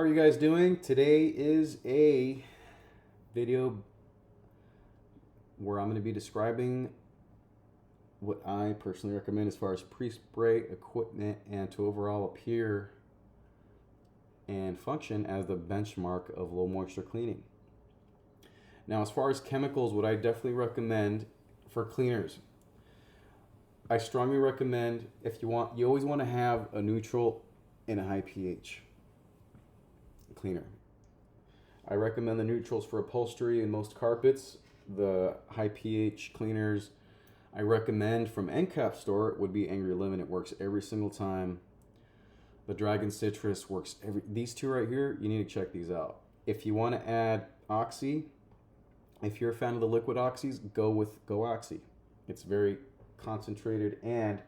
How are you guys doing? Today is a video where I'm going to be describing what I personally recommend as far as pre-spray equipment and to overall appear and function as the benchmark of low moisture cleaning. Now, as far as chemicals, what I definitely recommend for cleaners, I strongly recommend you always want to have a neutral and a high pH cleaner. I recommend the neutrals for upholstery and most carpets. The high pH cleaners I recommend from NCAP store would be Angry Lemon. It works every single time. The Dragon Citrus works these two right here, you need to check these out. If you want to add Oxy, if you're a fan of the liquid oxys, go Oxy. It's very concentrated and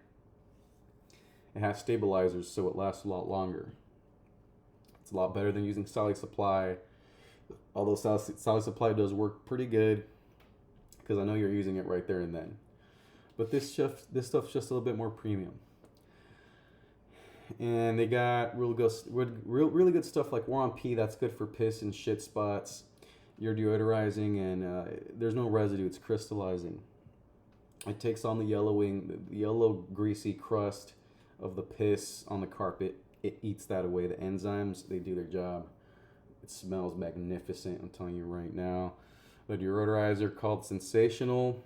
it has stabilizers, so it lasts a lot longer. It's a lot better than using Sally Supply, although Sally Supply does work pretty good because I know you're using it right there and then. But this stuff's just a little bit more premium. And they got really good stuff like War on P, that's good for piss and shit spots. You're deodorizing and there's no residue, it's crystallizing. It takes on the yellow greasy crust of the piss on the carpet. It eats that away. The enzymes, they do their job. It smells magnificent, I'm telling you right now. The deodorizer called Sensational.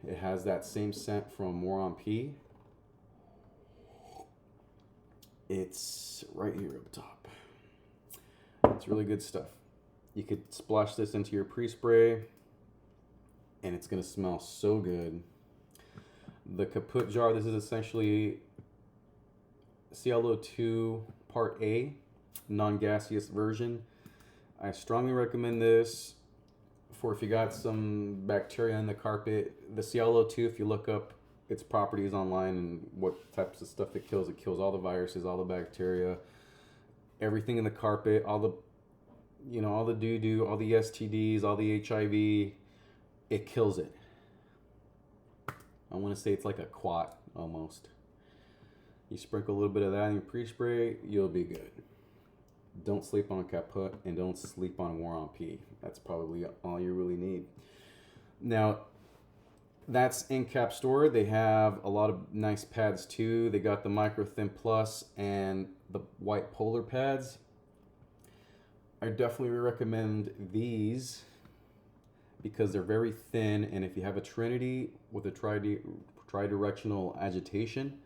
It has that same scent from War on P. It's right here up top. It's really good stuff. You could splash this into your pre-spray and it's gonna smell so good. The kaput jar, this is essentially ClO2 Part A, non-gaseous version. I strongly recommend this for if you got some bacteria in the carpet. The ClO2, if you look up its properties online and what types of stuff it kills all the viruses, all the bacteria, everything in the carpet, all the doo-doo, all the STDs, all the HIV, it kills it. I want to say it's like a quat almost. You sprinkle a little bit of that in your pre-spray, you'll be good. Don't sleep on kaput and don't sleep on War on P. That's probably all you really need. Now, that's NCAP store. They have a lot of nice pads too. They got the Micro Thin Plus and the white polar pads. I definitely recommend these because they're very thin, and if you have a Trinity with a tridirectional agitation,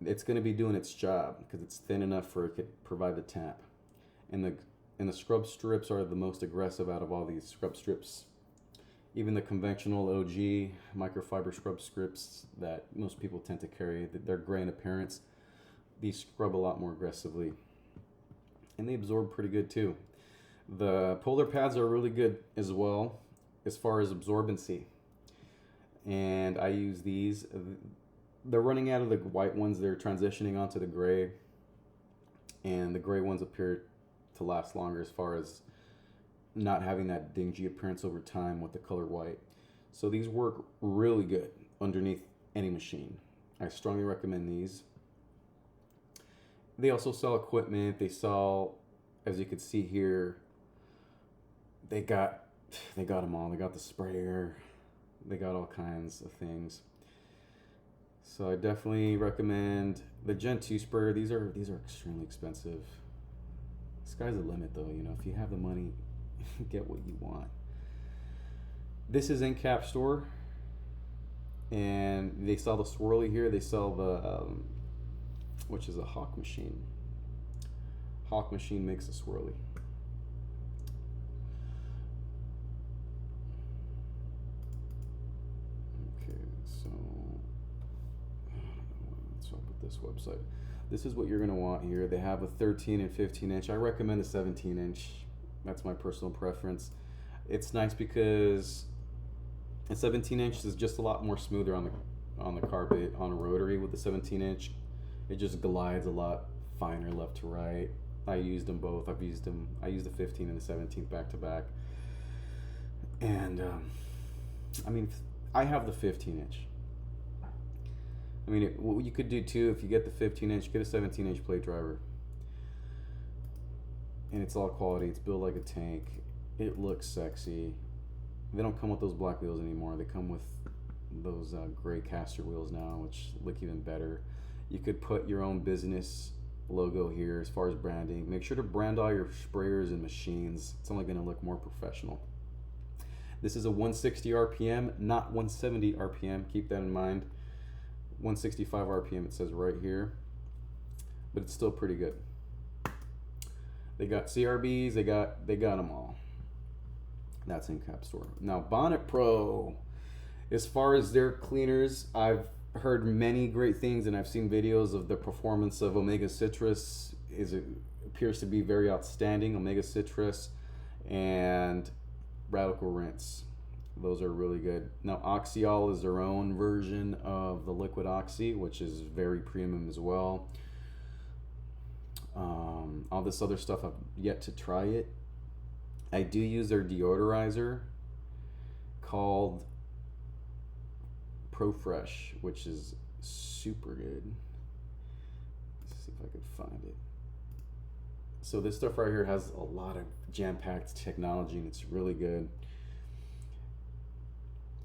it's going to be doing its job because it's thin enough for it to provide the tap. And the scrub strips are the most aggressive out of all these scrub strips. Even the conventional OG microfiber scrub strips that most people tend to carry, they're gray in appearance. These scrub a lot more aggressively. And they absorb pretty good too. The polar pads are really good as well as far as absorbency. And I use these. They're running out of the white ones. They're transitioning onto the gray. And the gray ones appear to last longer as far as not having that dingy appearance over time with the color white. So these work really good underneath any machine. I strongly recommend these. They also sell equipment. They sell, as you can see here, they got them all. They got the sprayer. They got all kinds of things. So I definitely recommend the Gen 2 sprayer. These are extremely expensive. Sky's the limit though, if you have the money, get what you want. This is NCAP store, and they sell the swirly here. They sell the which is a Hawk machine. Hawk machine makes a swirly. Okay, so what's up with this website? This is what you're gonna want here. They have a 13 and 15 inch. I recommend a 17 inch. That's my personal preference. It's nice because a 17 inch is just a lot more smoother on the carpet on a rotary. With the 17 inch, it just glides a lot finer left to right. I used them both. I used the 15 and the 17 back to back. And I mean, I have the 15 inch. I mean, what you could do too, if you get the 15-inch, get a 17-inch plate driver. And it's all quality. It's built like a tank. It looks sexy. They don't come with those black wheels anymore. They come with those gray caster wheels now, which look even better. You could put your own business logo here as far as branding. Make sure to brand all your sprayers and machines. It's only going to look more professional. This is a 160 RPM, not 170 RPM. Keep that in mind. 165 RPM it says right here, but it's still pretty good. They got CRBs, they got them all. That's Incap Store. Now Bonnet Pro, as far as their cleaners, I've heard many great things, and I've seen videos of the performance of Omega Citrus. Appears to be very outstanding. Omega Citrus and Radical Rinse. Those are really good. Now Oxyol is their own version of the liquid oxy, which is very premium as well. All this other stuff, I've yet to try it. I do use their deodorizer called ProFresh, which is super good. Let's see if I could find it. So this stuff right here has a lot of jam-packed technology, and it's really good.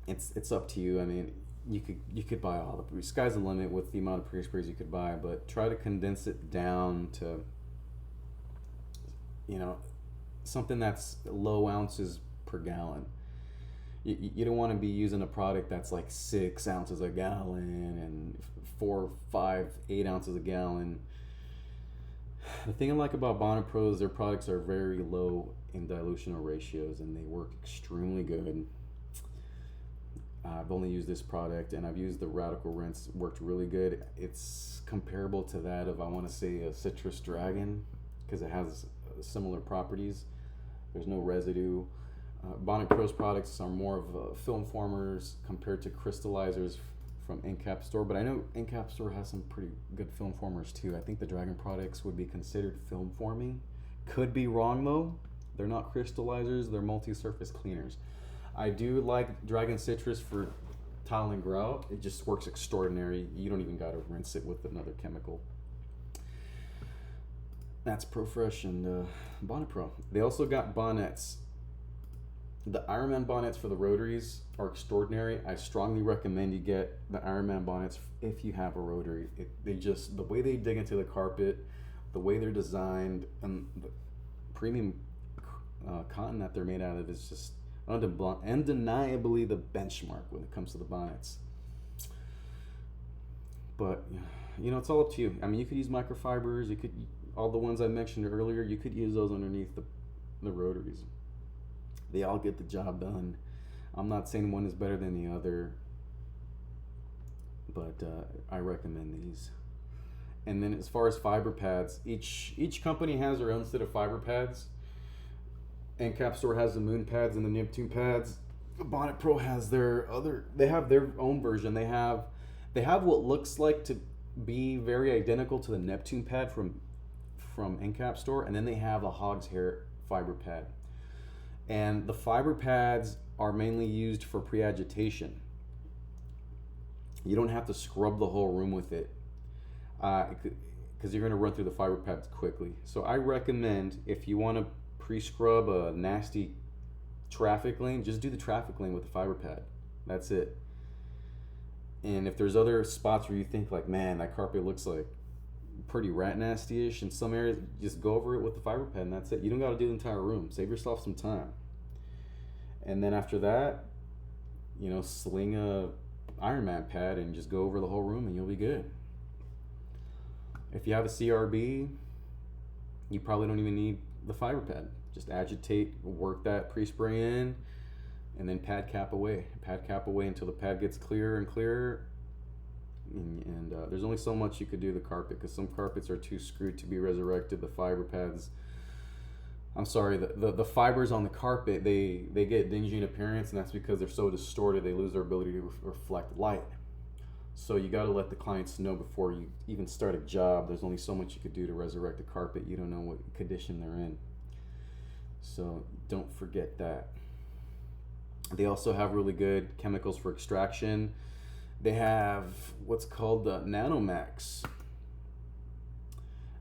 It's up to you. I mean, you could buy all the sky's the limit with the amount of pre-sprays you could buy, but try to condense it down to, you know, something that's low ounces per gallon. You don't want to be using a product that's like 6 ounces a gallon and 4, 5, 8 ounces a gallon. The thing I like about Bonnet Pro is their products are very low in dilutional ratios, and they work extremely good. I've only used this product, and I've used the Radical Rinse. Worked really good. It's comparable to that of, I want to say, a Citrus Dragon, because it has similar properties. There's no residue. Bonnet Pro's products are more of film formers compared to crystallizers from Incap Store, but I know Incap Store has some pretty good film formers too. I think the Dragon products would be considered film forming. Could be wrong though. They're not crystallizers, they're multi-surface cleaners. I do like Dragon Citrus for tile and grout. It just works extraordinary. You don't even gotta rinse it with another chemical. That's ProFresh and Bonnet Pro. They also got bonnets. The Ironman bonnets for the rotaries are extraordinary. I strongly recommend you get the Ironman bonnets if you have a rotary. The way they dig into the carpet, the way they're designed, and the premium cotton that they're made out of is just undeniably the benchmark when it comes to the bonnets. But you know, it's all up to you. I mean, you could use microfibers. You could, all the ones I mentioned earlier, you could use those underneath the rotaries. They all get the job done. I'm not saying one is better than the other, but I recommend these. And then as far as fiber pads, each company has their own set of fiber pads. Incap Store has the Moon pads and the Neptune pads. Bonnet Pro has they have their own version. They have what looks like to be very identical to the Neptune pad from Incap Store, and then they have a Hog's Hair fiber pad. And the fiber pads are mainly used for pre-agitation. You don't have to scrub the whole room with it, because you're going to run through the fiber pads quickly. So I recommend, if you want to pre-scrub a nasty traffic lane, just do the traffic lane with the fiber pad. That's it. And if there's other spots where you think like, man, that carpet looks like pretty rat nasty-ish in some areas, just go over it with the fiber pad, and that's it. You don't got to do the entire room. Save yourself some time. And then after that, you know, sling a Ironman pad and just go over the whole room, and you'll be good. If you have a CRB, you probably don't even need the fiber pad. Just agitate, work that pre-spray in, and then pad cap away. Pad cap away until the pad gets clearer and clearer. And there's only so much you could do to the carpet, because some carpets are too screwed to be resurrected. The fiber pads, the fibers on the carpet, they get dingy in appearance, and that's because they're so distorted they lose their ability to reflect light. So you got to let the clients know before you even start a job. There's only so much you could do to resurrect a carpet. You don't know what condition they're in. So don't forget that. They also have really good chemicals for extraction. They have what's called the Nanomax.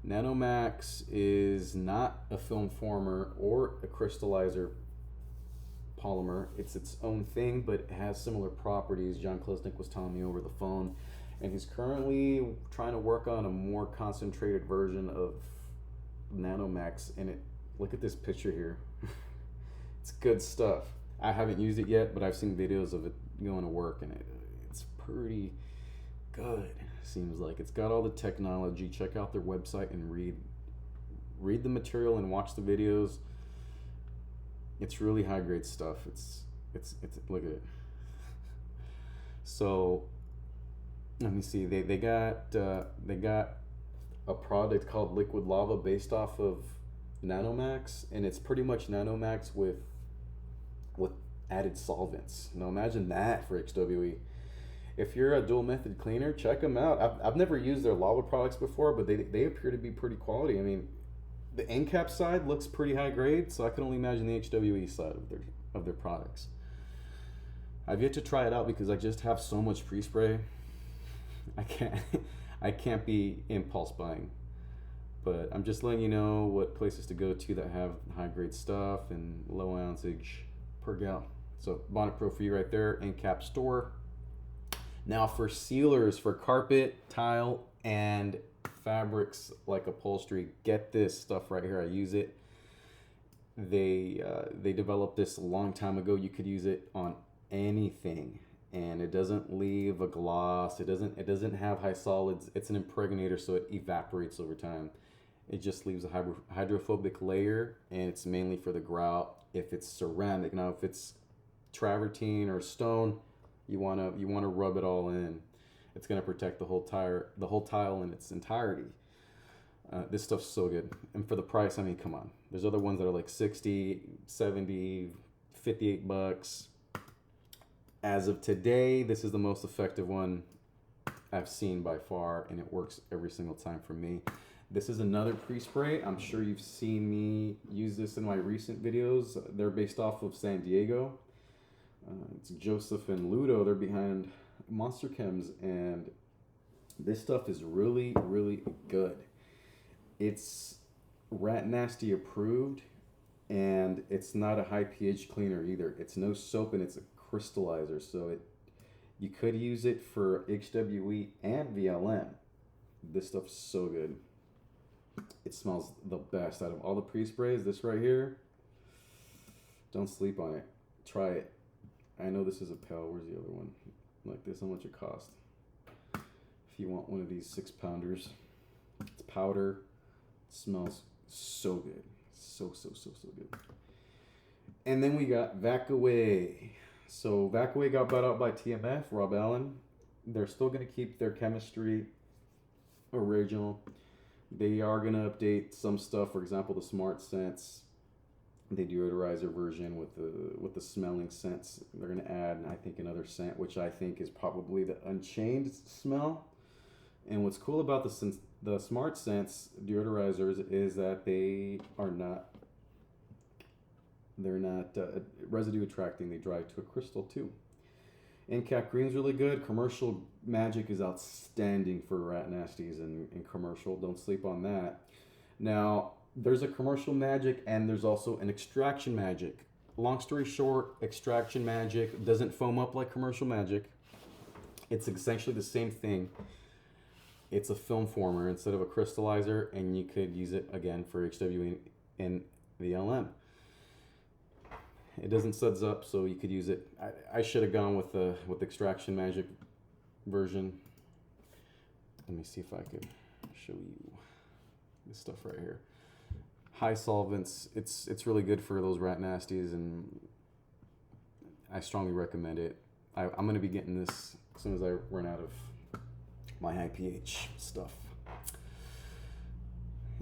Nanomax is not a film former or a crystallizer polymer. It's its own thing, but it has similar properties. John Klesnik was telling me over the phone, and he's currently trying to work on a more concentrated version of Nanomax. And it, look at this picture here. It's good stuff. I haven't used it yet, but I've seen videos of it going to work, and it's pretty good. Seems like it's got all the technology. Check out their website and read the material and watch the videos. It's really high grade stuff. It's look at it. So let me see. They got a product called Liquid Lava based off of Nanomax, and it's pretty much Nanomax with added solvents. Now imagine that for XWE. If you're a dual method cleaner, check them out. I've never used their lava products before, but they appear to be pretty quality. I mean, the NCAP side looks pretty high grade, so I can only imagine the HWE side of their products. I've yet to try it out because I just have so much pre-spray. I can't be impulse buying. But I'm just letting you know what places to go to that have high grade stuff and low ounceage per gal. So Bonnet Pro for you right there, NCAP store. Now for sealers for carpet, tile, and fabrics like upholstery, get this stuff right here. I use it. They developed this a long time ago. You could use it on anything, and it doesn't leave a gloss. It doesn't have high solids. It's an impregnator, so it evaporates over time. It just leaves a hydrophobic layer, and it's mainly for the grout. If it's ceramic, now if it's travertine or stone, you wanna rub it all in. It's gonna protect the whole tile in its entirety. This stuff's so good, and for the price, I mean, come on. There's other ones that are like 60, 70, $58. As of today, this is the most effective one I've seen by far, and it works every single time for me. This is another pre-spray. I'm sure you've seen me use this in my recent videos. They're based off of San Diego. It's Joseph and Ludo. They're behind Monster Chems, and this stuff is really, really good. It's Rat Nasty approved, and it's not a high pH cleaner either. It's no soap, and it's a crystallizer, so you could use it for HWE and VLM. This stuff's so good. It smells the best out of all the pre-sprays. This right here, don't sleep on it. Try it. I know this is a pill. Where's the other one? Like this, how much it cost? If you want one of these 6-pounders, it's powder. It smells so good. So good. And then we got Vacaway. So Vacaway got bought out by TMF, Rob Allen. They're still going to keep their chemistry original. They are going to update some stuff. For example, the Smart Sense. The deodorizer version with the smelling scents. They're going to add, I think, another scent, which I think is probably the Unchained smell. And what's cool about the Smart Sense deodorizers is that they're not residue attracting. They dry to a crystal too. NCAP Green's really good. Commercial Magic is outstanding for Rat Nasties and commercial. Don't sleep on that. Now, there's a Commercial Magic and there's also an Extraction Magic. Long story short, Extraction Magic doesn't foam up like Commercial Magic. It's essentially the same thing. It's a film former instead of a crystallizer, and you could use it again for HW and VLM. It doesn't suds up, so you could use it. I should have gone with the Extraction Magic version. Let me see if I could show you this stuff right here. High solvents. It's really good for those Rat Nasties, and I strongly recommend it. I'm going to be getting this as soon as I run out of my high pH stuff.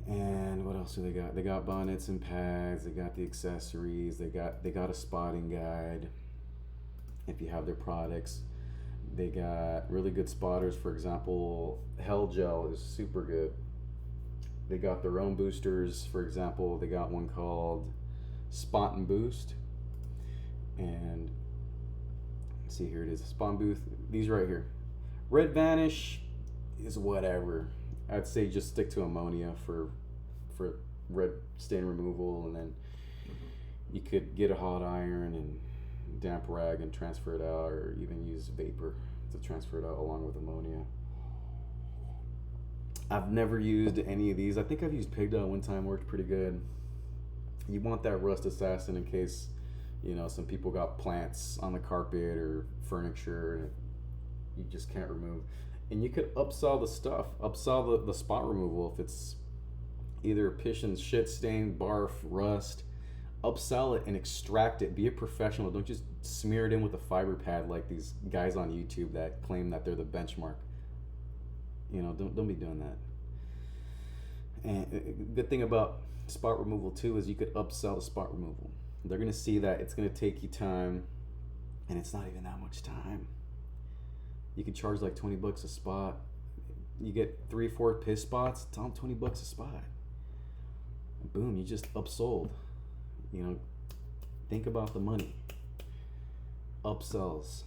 And what else do they got? They got bonnets and pads. They got the accessories. They got a spotting guide if you have their products. They got really good spotters. For example, Hell Gel is super good. They got their own boosters. For example, they got one called Spot and Boost. And see, here it is, Spot and Boost. These right here. Red Vanish is whatever. I'd say just stick to ammonia for red stain removal, and then you could get a hot iron and damp rag and transfer it out, or even use vapor to transfer it out along with ammonia. I've never used any of these. I think I've used pig dye one time, worked pretty good. You want that rust assassin in case, you know, some people got plants on the carpet or furniture and you just can't remove. And you could upsell the stuff, upsell the spot removal if it's either piss and shit stain, barf, rust. Upsell it and extract it. Be a professional. Don't just smear it in with a fiber pad like these guys on YouTube that claim that they're the benchmark. You know, don't be doing that. And good thing about spot removal too is you could upsell the spot removal. They're gonna see that it's gonna take you time, and it's not even that much time. You could charge like $20 a spot. You get 3-4 piss spots. Tell them $20 a spot. Boom, you just upsold. You know, think about the money. Upsells.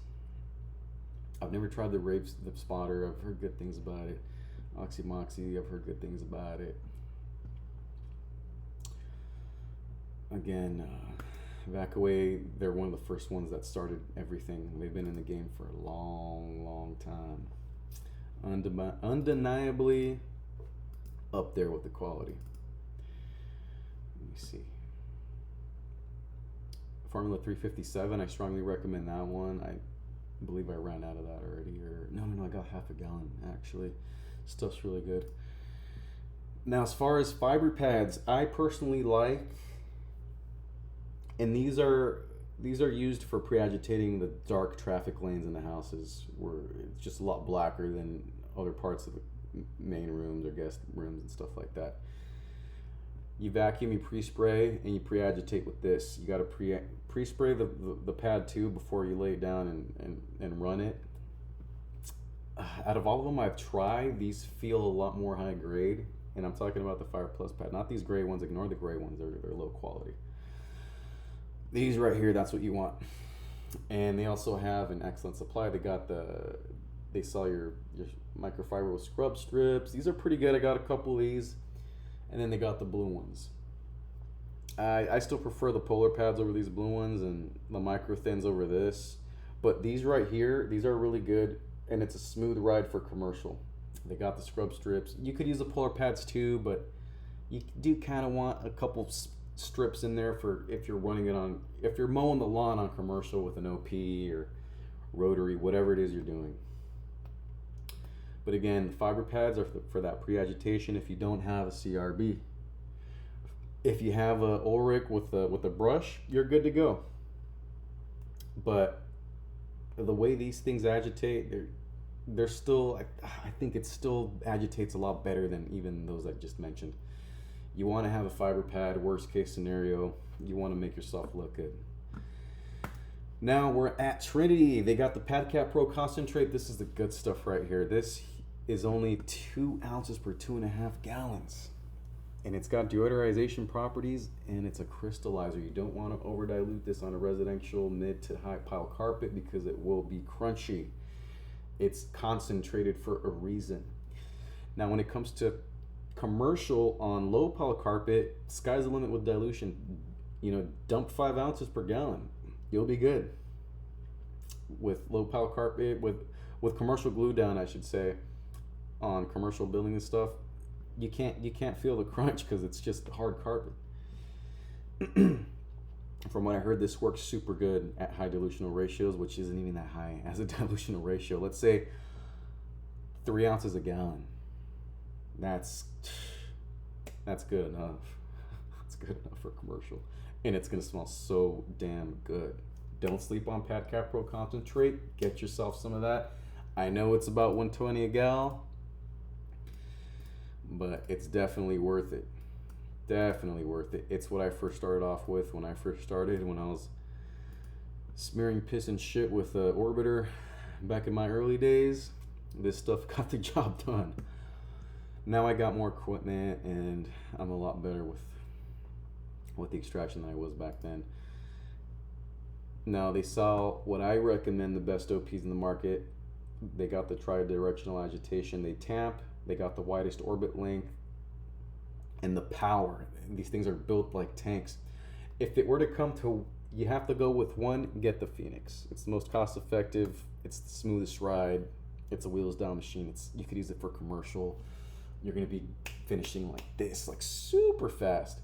I've never tried the Rave Spotter. I've heard good things about it. Oxymoxy, I've heard good things about it. Again, Vacaway, they're one of the first ones that started everything. They've been in the game for a long, long time. Undeniably up there with the quality. Let me see. Formula 357, I strongly recommend that one. I believe I ran out of that already, or no, I got half a gallon actually. Stuff's really good. Now, as far as fiber pads, I personally like, and these are used for pre-agitating the dark traffic lanes in the houses, where it's just a lot blacker than other parts of the main rooms or guest rooms and stuff like that. You vacuum, you pre-spray, and you pre-agitate with this. You got to pre-spray the pad too before you lay it down and run it. Out of all of them I've tried, these feel a lot more high grade, and I'm talking about the Fire Plus pad, not these gray ones. Ignore the gray ones; they're low quality. These right here, that's what you want. And they also have an excellent supply. They sell your microfiber with scrub strips. These are pretty good. I got a couple of these. And then they got the blue ones. I still prefer the polar pads over these blue ones and the micro thins over this. But these right here, these are really good, and it's a smooth ride for commercial. They got the scrub strips. You could use the polar pads too, but you do kind of want a couple strips in there for if you're running it on, if you're mowing the lawn on commercial with an OP or rotary, whatever it is you're doing. But again, fiber pads are for that pre-agitation if you don't have a CRB. If you have a Ulrich with a brush, you're good to go. But the way these things agitate, they're still, I think it still agitates a lot better than even those I just mentioned. You want to have a fiber pad, worst case scenario, you want to make yourself look good. Now we're at Trinity. They got the PadCap Pro Concentrate. This is the good stuff right here. This is only 2 ounces per 2.5 gallons. And it's got deodorization properties, and it's a crystallizer. You don't want to over dilute this on a residential mid to high pile carpet because it will be crunchy. It's concentrated for a reason. Now when it comes to commercial on low pile carpet, sky's the limit with dilution. You know, dump 5 ounces per gallon. You'll be good. With low pile carpet, with commercial glue down, I should say, on commercial building and stuff, you can't feel the crunch because it's just hard carpet. From what I heard, this works super good at high dilutional ratios, which isn't even that high as a dilutional ratio. Let's say 3 ounces a gallon. That's good enough. That's good enough for commercial, and it's gonna smell so damn good. Don't sleep on PadCap Pro Concentrate. Get yourself some of that. I know it's about $120 a gal, but it's definitely worth it. Definitely worth it. It's what I first started off with when I was smearing piss and shit with Orbiter back in my early days. This stuff got the job done. Now I got more equipment and I'm a lot better with the extraction than I was back then. Now they sell what I recommend the best OPs in the market. They got the tri-directional agitation. They tamp. They got the widest orbit length and the power. These things are built like tanks. If it were to come to, you have to go with one, get the Phoenix. It's the most cost effective. It's the smoothest ride. It's a wheels down machine. You could use it for commercial. You're gonna be finishing like this, like super fast.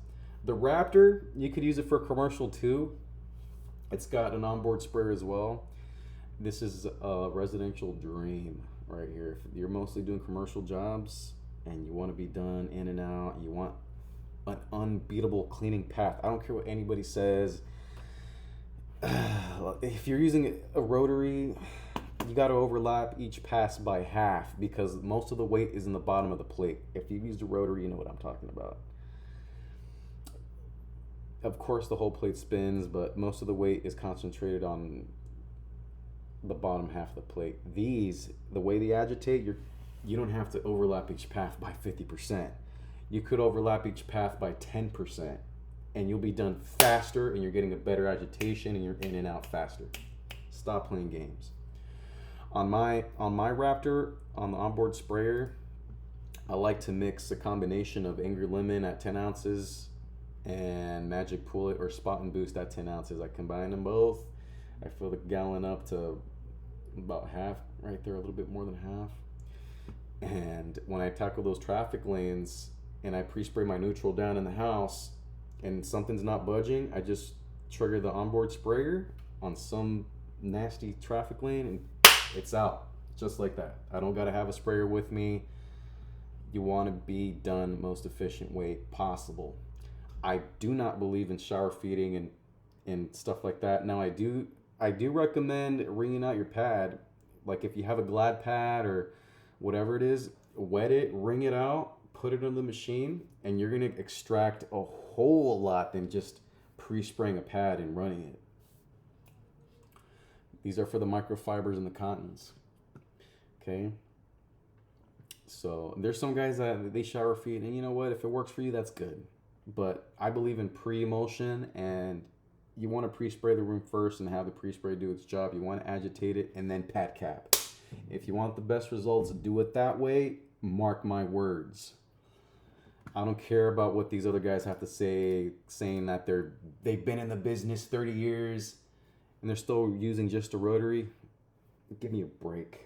The Raptor, you could use it for commercial too. It's got an onboard sprayer as well. This is a residential dream right here. If you're mostly doing commercial jobs and you want to be done in and out, you want an unbeatable cleaning path. I don't care what anybody says. If you're using a rotary, you got to overlap each pass by half because most of the weight is in the bottom of the plate. If you've used a rotary, you know what I'm talking about. Of course, the whole plate spins, but most of the weight is concentrated on the bottom half of the plate. These, the way they agitate, you don't have to overlap each path by 50%. You could overlap each path by 10%, and you'll be done faster, and you're getting a better agitation, and you're in and out faster. Stop playing games. On my Raptor, on the onboard sprayer, I like to mix a combination of Angry Lemon at 10 ounces and Magic Bullet or Spot and Boost at 10 ounces. I combine them both. I fill the gallon up to about half, right there, a little bit more than half. And when I tackle those traffic lanes and I pre-spray my neutral down in the house and something's not budging, I just trigger the onboard sprayer on some nasty traffic lane and it's out, just like that. I don't gotta have a sprayer with me. You wanna be done most efficient way possible. I do not believe in shower feeding and stuff like that. Now I do recommend wringing out your pad. Like if you have a Glad pad or whatever it is, wet it, wring it out, put it on the machine, and you're gonna extract a whole lot than just pre-spraying a pad and running it. These are for the microfibers and the cottons. Okay. So there's some guys that they shower feed, and you know what? If it works for you, that's good. But I believe in pre-emulsion, and you want to pre-spray the room first and have the pre-spray do its job. You want to agitate it and then pad cap. If you want the best results, do it that way. Mark my words. I don't care about what these other guys have to say, saying that they've been in the business 30 years and they're still using just a rotary. Give me a break.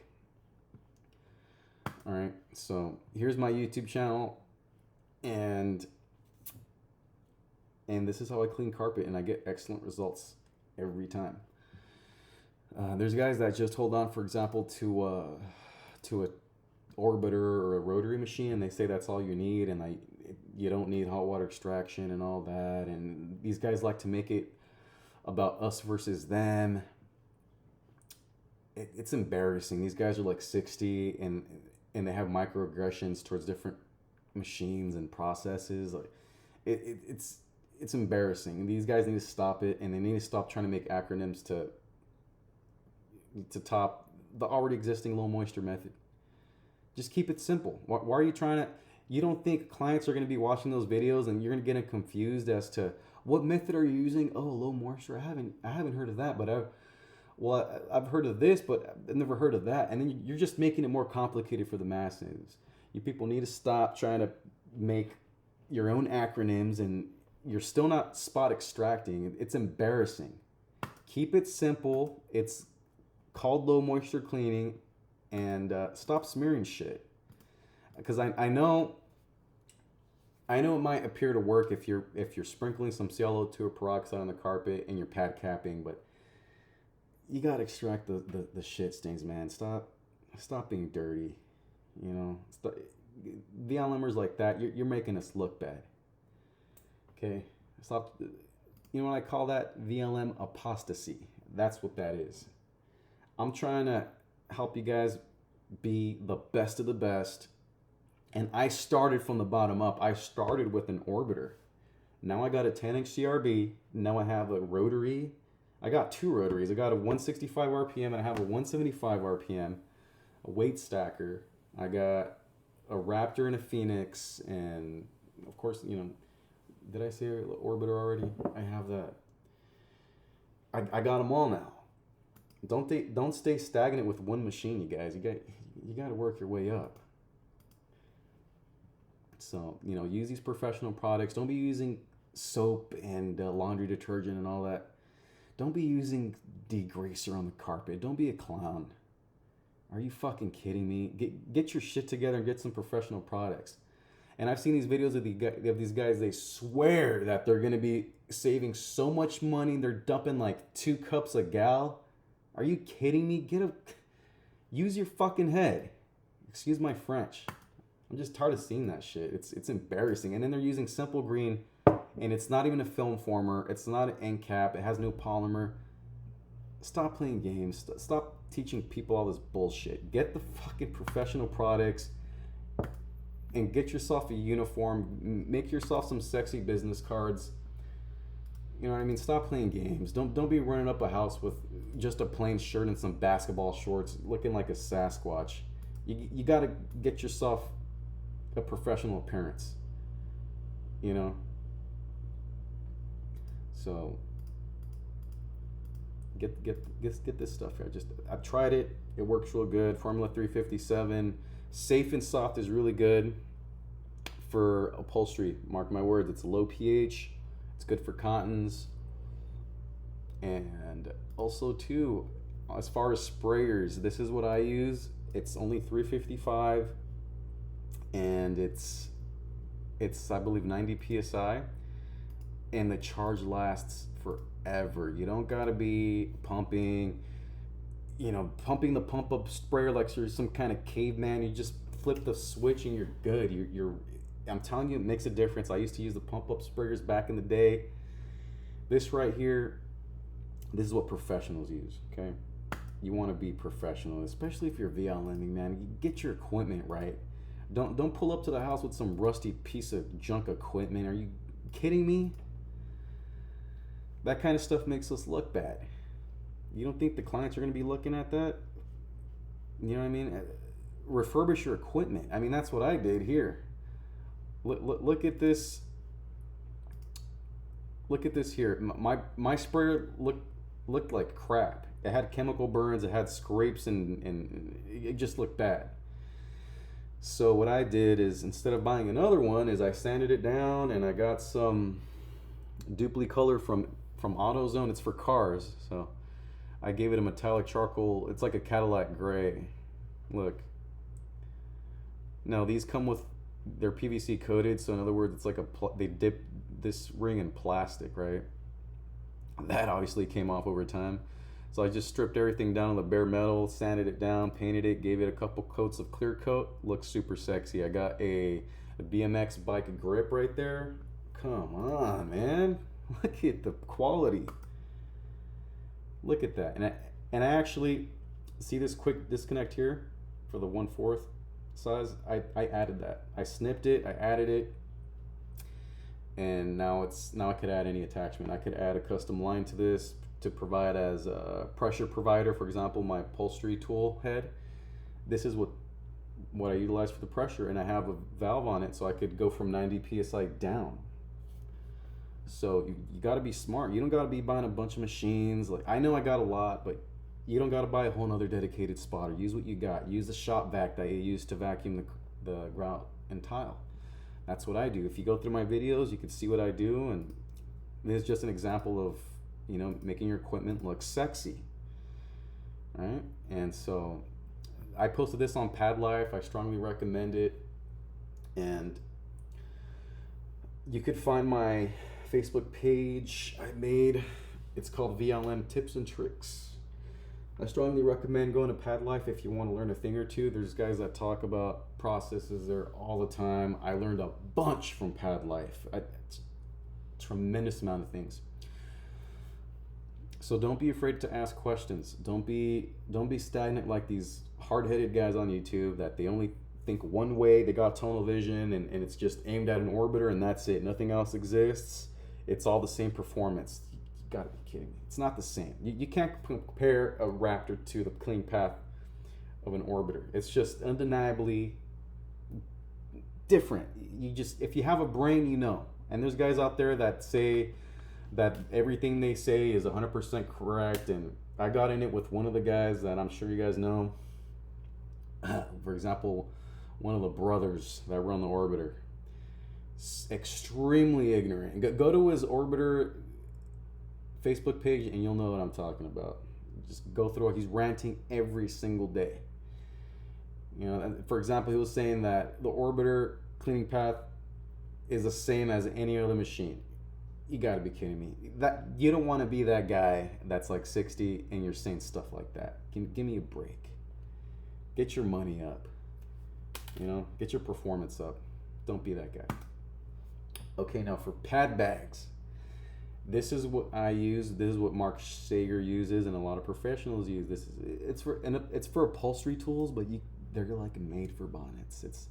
All right, so here's my YouTube channel, and this is how I clean carpet, and I get excellent results every time. There's guys that just hold on, for example, to a orbiter or a rotary machine, and they say that's all you need, and you don't need hot water extraction and all that. And these guys like to make it about us versus them. It's embarrassing. These guys are like 60, and they have microaggressions towards different machines and processes. Like it's embarrassing. These guys need to stop it, and they need to stop trying to make acronyms to top the already existing low moisture method. Just keep it simple. Why are you trying to? You don't think clients are going to be watching those videos and you're going to get them confused as to what method are you using? Oh, low moisture. I haven't heard of that, but I've heard of this, but I've never heard of that. And then you're just making it more complicated for the masses. You people need to stop trying to make your own acronyms, and you're still not spot extracting. It's embarrassing. Keep it simple. It's called low moisture cleaning, and stop smearing shit. Because I know it might appear to work if you're sprinkling some ClO2 or peroxide on the carpet and you're pad capping, but you gotta extract the shit stains, man. Stop being dirty. You know, VLMers like that, you're making us look bad. Okay, stop. You know what I call that? VLM apostasy. That's what that is. I'm trying to help you guys be the best of the best. And I started from the bottom up. I started with an orbiter. Now I got a 10-inch CRB. Now I have a rotary. I got two rotaries. I got a 165 RPM and I have a 175 RPM, a weight stacker. I got a Raptor and a Phoenix, and of course, you know, did I say orbiter already? I have that. I got them all now. Don't stay stagnant with one machine, you guys. You got to work your way up. So, use these professional products. Don't be using soap and laundry detergent and all that. Don't be using degreaser on the carpet. Don't be a clown. Are you fucking kidding me? Get your shit together and get some professional products. And I've seen these videos of these guys. They swear that they're going to be saving so much money. They're dumping like 2 cups a gal. Are you kidding me? Use your fucking head. Excuse my French. I'm just tired of seeing that shit. It's embarrassing. And then they're using Simple Green, and it's not even a film former. It's not an end cap. It has no polymer. Stop playing games. Stop teaching people all this bullshit. Get the fucking professional products and get yourself a uniform. Make yourself some sexy business cards. You know what I mean? Stop playing games. Don't be running up a house with just a plain shirt and some basketball shorts looking like a Sasquatch. You got to get yourself a professional appearance. So get this stuff here. I tried it. It works real good. Formula 357. Safe and Soft is really good for upholstery. Mark my words. It's low pH. It's good for cottons. And also too, as far as sprayers, this is what I use. It's only $3.55, and it's I believe 90 psi, and the charge lasts forever. You don't gotta be pumping the pump up sprayer like you're some kind of caveman. You just flip the switch and you're good. I'm telling you, it makes a difference. I used to use the pump up sprayers back in the day. This right here, this is what professionals use. Okay. You want to be professional, especially if you're VLMing, man. You get your equipment right. Don't pull up to the house with some rusty piece of junk equipment. Are you kidding me? That kind of stuff makes us look bad. You don't think the clients are going to be looking at that? You know what I mean? Refurbish your equipment. I mean, that's what I did here. Look at this. Look at this here. My sprayer looked like crap. It had chemical burns, it had scrapes, and it just looked bad. So what I did is, instead of buying another one, is I sanded it down, and I got some Dupli-Color from AutoZone. It's for cars. So I gave it a metallic charcoal. It's like a Cadillac gray. Look. Now these come with, they're PVC coated, so in other words, it's like they dip this ring in plastic, right? That obviously came off over time. So I just stripped everything down on the bare metal, sanded it down, painted it, gave it a couple coats of clear coat. Looks super sexy. I got a BMX bike grip right there. Come on, man. Look at the quality. Look at that. And I actually, see this quick disconnect here for the 1/4 size? I added that. I snipped it, I added it, and now I could add any attachment. I could add a custom line to this to provide as a pressure provider. For example, my upholstery tool head. This is what I utilize for the pressure, and I have a valve on it so I could go from 90 psi down. So you got to be smart. You don't got to be buying a bunch of machines. Like, I know I got a lot, but you don't got to buy a whole nother dedicated spotter. Use what you got. Use the shop vac that you use to vacuum the grout and tile. That's what I do. If you go through my videos, you can see what I do, and this is just an example of, making your equipment look sexy. Right? And so I posted this on Pad Life. I strongly recommend it. And you could find my Facebook page I made. It's called VLM Tips and Tricks. I strongly recommend going to Pad Life if you want to learn a thing or two. There's guys that talk about processes there all the time. I learned a bunch from Pad Life. Tremendous amount of things. So don't be afraid to ask questions. Don't be stagnant like these hard-headed guys on YouTube that they only think one way. They got tunnel vision, and it's just aimed at an orbiter, and that's it. Nothing else exists. It's all the same performance. You gotta be kidding me. It's not the same. You can't compare a Raptor to the clean path of an orbiter. It's just undeniably different. If you have a brain, you know. And there's guys out there that say that everything they say is 100% correct, and I got in it with one of the guys that I'm sure you guys know. For example, one of the brothers that run the Orbiter. Extremely ignorant. Go to his Orbiter Facebook page and you'll know what I'm talking about. Just go through it. He's ranting every single day. You know, for example, he was saying that the Orbiter cleaning path is the same as any other machine. You gotta be kidding me. That you don't want to be that guy that's like 60 and you're saying stuff like that. Give me a break. Get your money up. You know, get your performance up. Don't be that guy. Okay, now for pad bags. This is what I use. This is what Mark Sager uses, and a lot of professionals use. It's for upholstery tools, but they're like made for bonnets.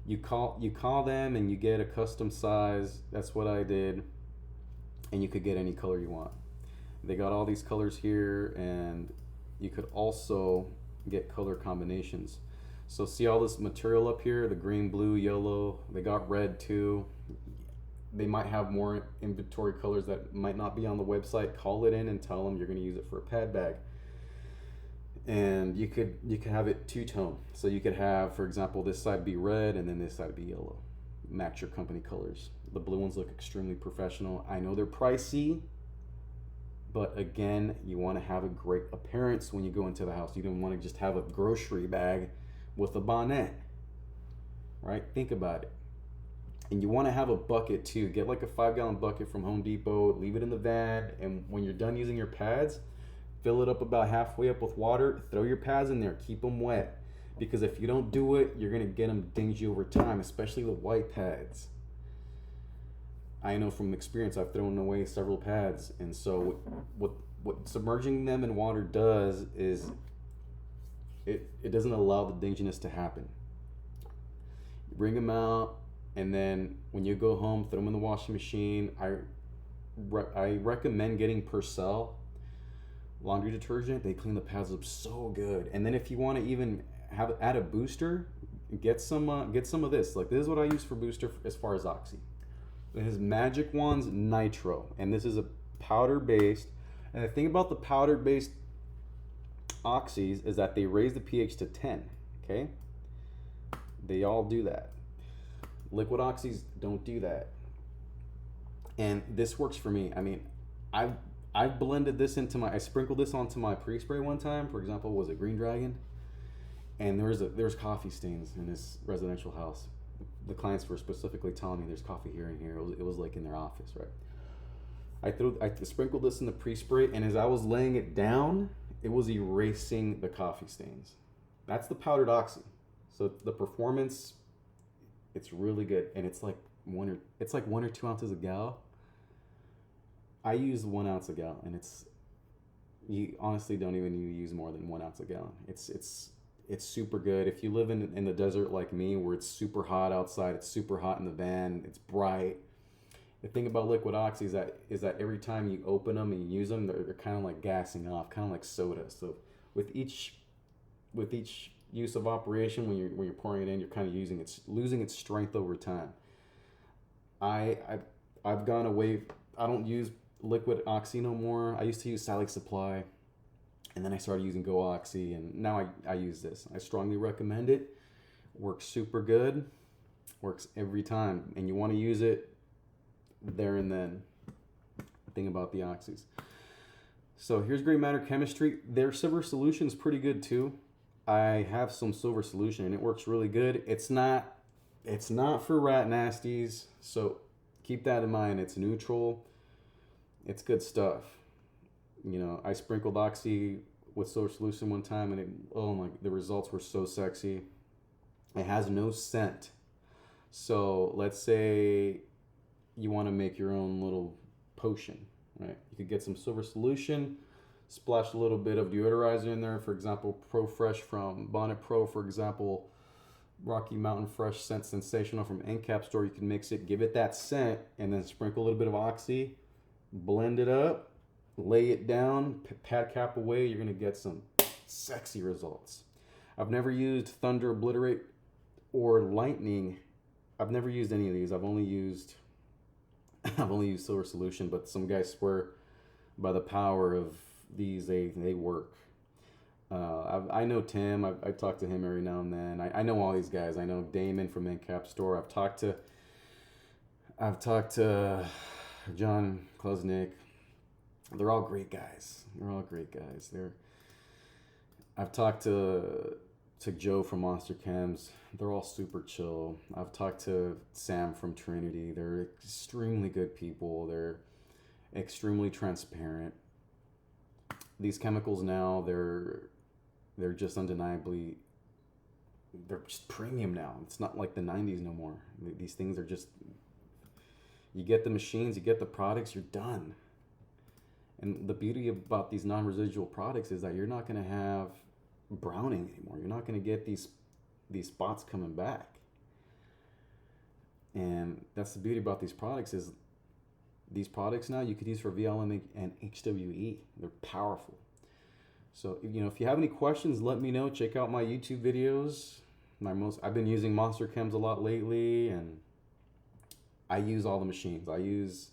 You call them and you get a custom size. That's what I did, and you could get any color you want. They got all these colors here, and you could also get color combinations. So see all this material up here, the green, blue, yellow. They got red too. They might have more inventory colors that might not be on the website. Call it in and tell them you're going to use it for a pad bag. And you could have it two-tone. So you could have, for example, this side be red and then this side be yellow. Match your company colors. The blue ones look extremely professional. I know they're pricey, but again, you want to have a great appearance when you go into the house. You don't want to just have a grocery bag with a bonnet, right? Think about it. And you want to have a bucket too. Get like a 5-gallon bucket from Home Depot, leave it in the van, and when you're done using your pads, fill it up about halfway up with water, throw your pads in there, keep them wet. Because if you don't do it, you're going to get them dingy over time, especially the white pads. I know from experience, I've thrown away several pads. And so what submerging them in water does is it doesn't allow the dinginess to happen. You bring them out, and then when you go home, throw them in the washing machine. I recommend getting Persil laundry detergent. They clean the pads up so good. And then if you want to even add a booster, get some of this. Like this is what I use for booster as far as Oxy. It has Magic Wands Nitro, and this is a powder based. And the thing about the powder based Oxys is that they raise the pH to 10. Okay, they all do that. Liquid Oxys don't do that, and this works for me. I mean, I've blended this I sprinkled this onto my pre-spray one time. For example, was it Green Dragon? And there's coffee stains in this residential house. The clients were specifically telling me there's coffee here and here. It was like in their office, right? I sprinkled this in the pre-spray, and as I was laying it down, it was erasing the coffee stains. That's the powdered Oxy. So the performance, it's really good, and it's like 1 or 2 ounces a gal. I use 1 ounce a gallon, and you honestly don't even need to use more than 1 ounce a gallon. It's super good. If you live in the desert like me, where it's super hot outside, it's super hot in the van, it's bright. The thing about liquid Oxy is that every time you open them and you use them, they're kind of like gassing off, kind of like soda. So with each use of operation, when you're pouring it in, you're kind of losing its strength over time. I've gone away. I don't use liquid Oxy no more. I used to use Sally Supply, and then I started using Go Oxy, and now I use this. I strongly recommend it. Works super good. Works every time, and you want to use it there and then. Thing about the Oxys. So here's Gray Matter Chemistry. Their silver solution is pretty good too. I have some silver solution, and it works really good. It's not for rat nasties, so keep that in mind. It's neutral. It's good stuff. You know, I sprinkled Oxy with silver solution one time, and the results were so sexy. It has no scent. So let's say you want to make your own little potion, right? You could get some silver solution, splash a little bit of deodorizer in there. For example, Pro Fresh from Bonnet Pro, for example, Rocky Mountain Fresh Scent Sensational from NCAP store. You can mix it, give it that scent, and then sprinkle a little bit of Oxy, blend it up, lay it down, pad cap away. You're gonna get some sexy results. I've never used Thunder Obliterate or Lightning. I've never used any of these. I've only used silver solution, but some guys swear by the power of these, they work. I know Tim. I talk to him every now and then. I know all these guys. I know Damon from Incap Store. I've talked to John Klosnick. They're all great guys. I've talked to Joe from Monster Chems. They're all super chill. I've talked to Sam from Trinity. They're extremely good people. They're extremely transparent. These chemicals now, they're just undeniably, they're just premium now. It's not like the 90s no more. These things are just, you get the machines, you get the products, you're done. And the beauty about these non-residual products is that you're not going to have browning anymore. You're not going to get these spots coming back. And that's the beauty about these products, is these products now you could use for VLM and HWE. They're powerful. So, if you have any questions, let me know. Check out my YouTube videos. I've been using Monster Chems a lot lately, and I use all the machines. I use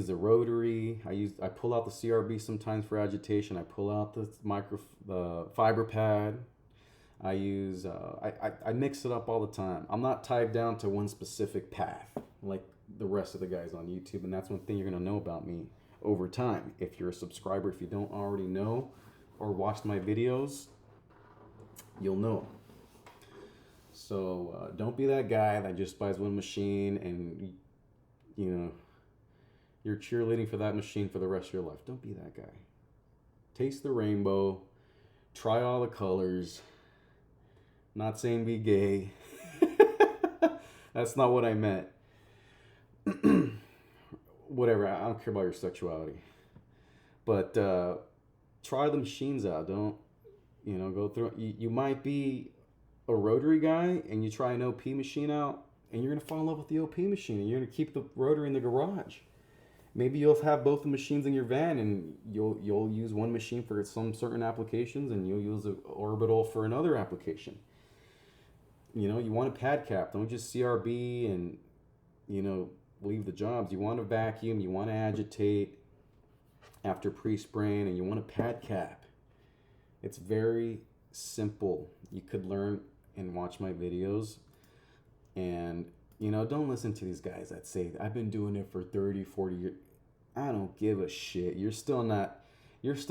the rotary. I pull out the CRB sometimes for agitation. I pull out the fiber pad. I use I mix it up all the time. I'm not tied down to one specific path like the rest of the guys on YouTube, and that's one thing you're gonna know about me over time. If you're a subscriber, if you don't already know or watched my videos, you'll know. So don't be that guy that just buys one machine and you're cheerleading for that machine for the rest of your life. Don't be that guy. Taste the rainbow. Try all the colors. Not saying be gay. That's not what I meant. Whatever, I don't care about your sexuality. But try the machines out. Don't, go through. You might be a rotary guy and you try an OP machine out, and you're going to fall in love with the OP machine, and you're going to keep the rotary in the garage. Maybe you'll have both the machines in your van, and you'll use one machine for some certain applications, and you'll use an orbital for another application. You want a pad cap. Don't just CRB and, leave the jobs. You want to vacuum. You want to agitate after pre-spraying, and you want a pad cap. It's very simple. You could learn and watch my videos. And, don't listen to these guys that say, I've been doing it for 30, 40 years. I don't give a shit. You're still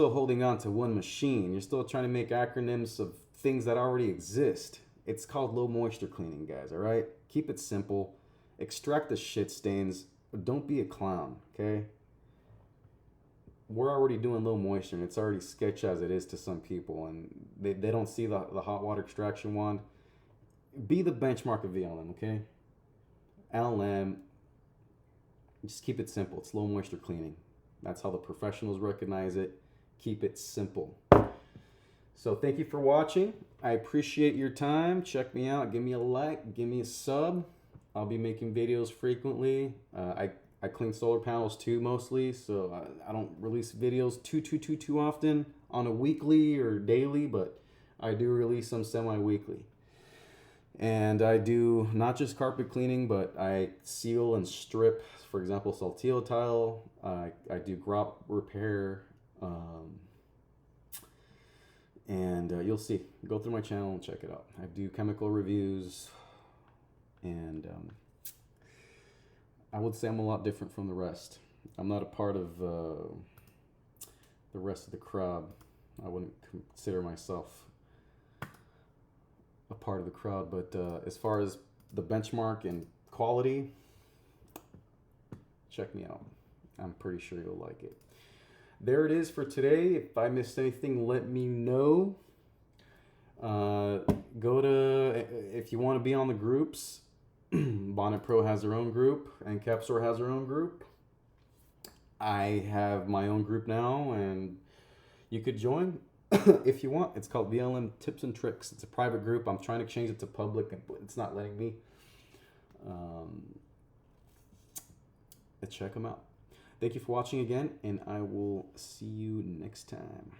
holding on to one machine. You're still trying to make acronyms of things that already exist. It's called low moisture cleaning, guys, all right? Keep it simple. Extract the shit stains. Don't be a clown, okay? We're already doing low moisture, and it's already sketch as it is to some people, and they don't see the hot water extraction wand. Be the benchmark of VLM, okay? LM, just keep it simple. It's low moisture cleaning. That's how the professionals recognize it. Keep it simple. So thank you for watching. I appreciate your time. Check me out. Give me a like. Give me a sub. I'll be making videos frequently. I clean solar panels too, mostly, so I don't release videos too often on a weekly or daily, but I do release them semi-weekly. And I do not just carpet cleaning, but I seal and strip, for example, Saltillo tile. I do grop repair, and you'll see. Go through my channel and check it out. I do chemical reviews, and I would say I'm a lot different from the rest. I'm not a part of the rest of the crowd. I wouldn't consider myself a part of the crowd, but as far as the benchmark and quality, check me out. I'm pretty sure you'll like it. There it is for today. If I missed anything, let me know. If you want to be on the groups, Bonnet Pro has their own group, and Cap Store has their own group. I have my own group now, and you could join if you want. It's called VLM Tips and Tricks. It's a private group. I'm trying to change it to public, but it's not letting me. Check them out. Thank you for watching again, and I will see you next time.